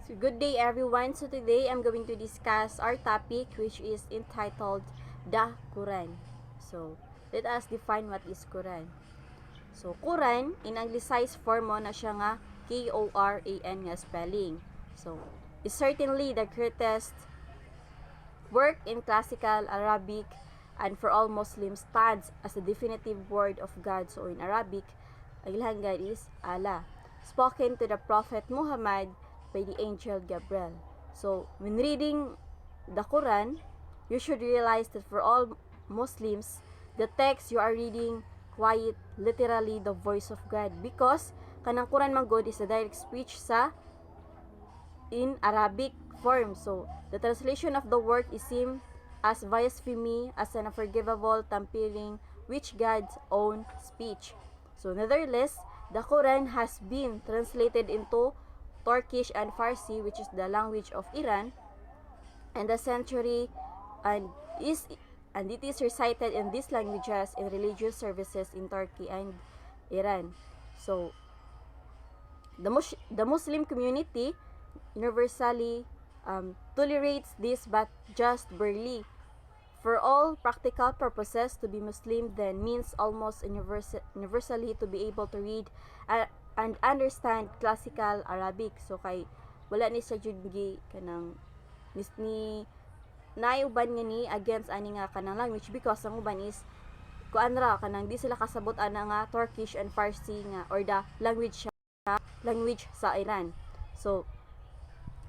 So good day everyone. So today I'm going to discuss our topic which is entitled the Quran. So let us define what is Quran. So Quran in anglicized form mo na siya nga Koran nga spelling. So is certainly the greatest work in classical Arabic and for all Muslims stands as the definitive word of God. So in Arabic, ang ilang God is Allah, spoken to the Prophet Muhammad by the angel Gabriel. So when reading the Quran, you should realize that for all Muslims, the text you are reading quite literally the voice of God because kanang Quran man God is a direct speech sa in Arabic form. So, the translation of the word is seen as blasphemy, as an unforgivable tampering which God's own speech. So, nevertheless, the Quran has been translated into Turkish and Farsi, which is the language of Iran, and the century and it is recited in these languages in religious services in Turkey and Iran. So, the Muslim community universally tolerates this but just barely. For all practical purposes, to be Muslim then means almost universally to be able to read and understand classical Arabic. So kay wala ni sa jud kanang ni naiuban nga ni against ani nga kanang language because ang uban is kuan ra kanang di sila kasabot ana nga Turkish and Farsi nga or the language sa Iran. So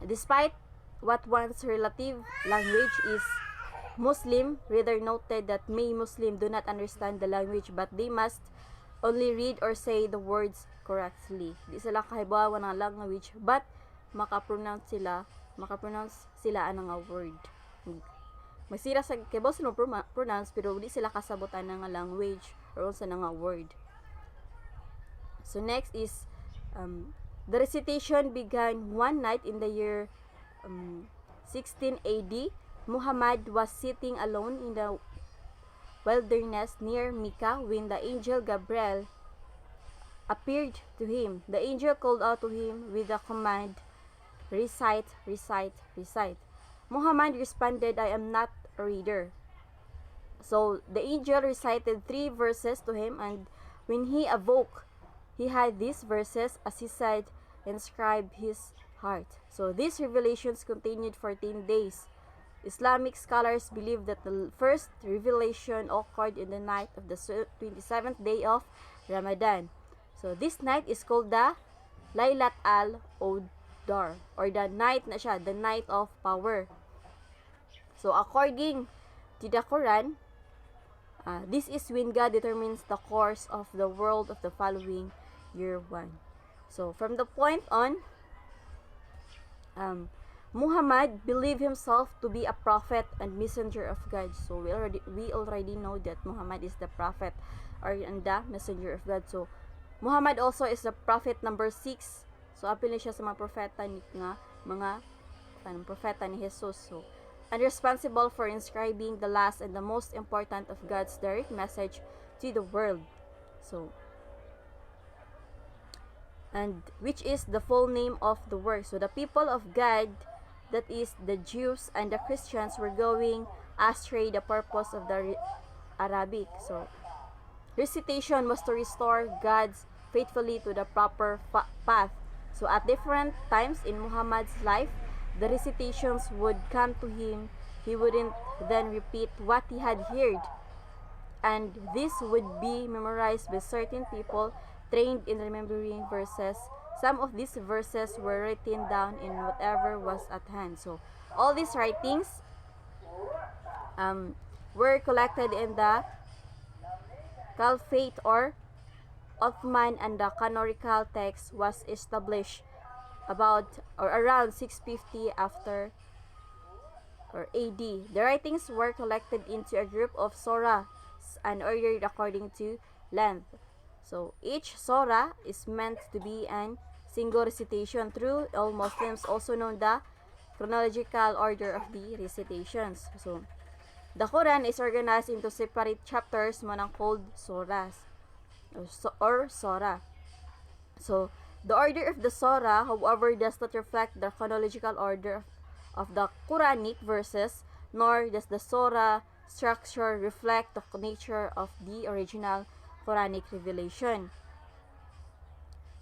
despite what one's relative language is Muslim, reader noted that many Muslims do not understand the language but they must only read or say the words correctly. Di sila kahibawa ng language but makapronounce sila anang nga word. Masira sa kahibawa sila pronounce pero di sila kasabot anang nga language or unsa nga word. So next is the recitation began one night in the year 16 AD. Muhammad was sitting alone in the wilderness near Mecca when the angel Gabriel appeared to him. The angel called out to him with the command, recite, recite, recite. Muhammad responded, I am not a reader. So the angel recited 3 verses to him, and when he awoke, he had these verses, as he said, inscribed his heart. So these revelations continued 14 days. Islamic scholars believe that the first revelation occurred in the night of the 27th day of Ramadan. So this night is called the Laylat al-Odar, or the night na siya, the night of power. So according to the Quran, this is when God determines the course of the world of the following year 1. So from the point on, Muhammad believed himself to be a prophet and messenger of God. So we already know that Muhammad is the prophet or the messenger of God. So Muhammad also is the prophet number 6. So apil niya siya sa mga propeta ni propeta ni Jesus. So and responsible for inscribing the last and the most important of God's direct message to the world. So and which is the full name of the work. So the people of God, that is the Jews and the Christians, were going astray the purpose of the Arabic. So recitation was to restore God's faithfully to the proper path. So at different times in Muhammad's life, the recitations would come to him. He wouldn't then repeat what he had heard, and this would be memorized by certain people trained in remembering verses. Some of these verses were written down in whatever was at hand. So all these writings were collected in the Caliphate or Ottoman, and the canonical text was established about or around 650 after or AD. The writings were collected into a group of surahs and ordered according to length. So each surah is meant to be an single recitation through all Muslims, also known the chronological order of the recitations. So the Quran is organized into separate chapters, manang called surahs or surah. So The order of the surah, however, does not reflect the chronological order of the Quranic verses, nor does the surah structure reflect the nature of the original Quranic revelation.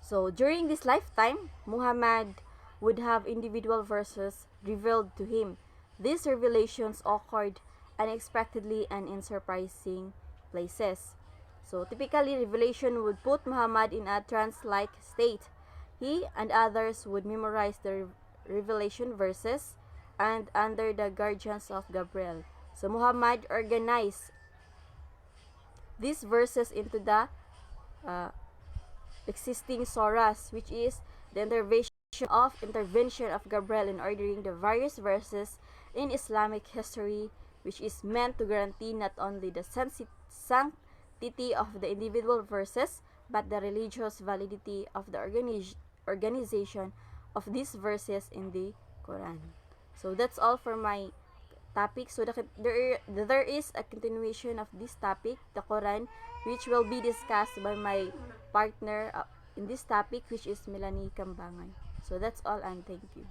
So, during this lifetime, Muhammad would have individual verses revealed to him. These revelations occurred unexpectedly and in surprising places. So, typically, revelation would put Muhammad in a trance-like state. He and others would memorize the revelation verses and under the guardians of Gabriel. So, Muhammad organized these verses into the uh, existing surahs, which is the intervention of Gabriel in ordering the various verses in Islamic history, which is meant to guarantee not only the sanctity of the individual verses, but the religious validity of the organization of these verses in the Quran. So that's all for my topic. So there is a continuation of this topic, the Quran, which will be discussed by my partner in this topic, which is Melanie Kambangan. So that's all, and thank you.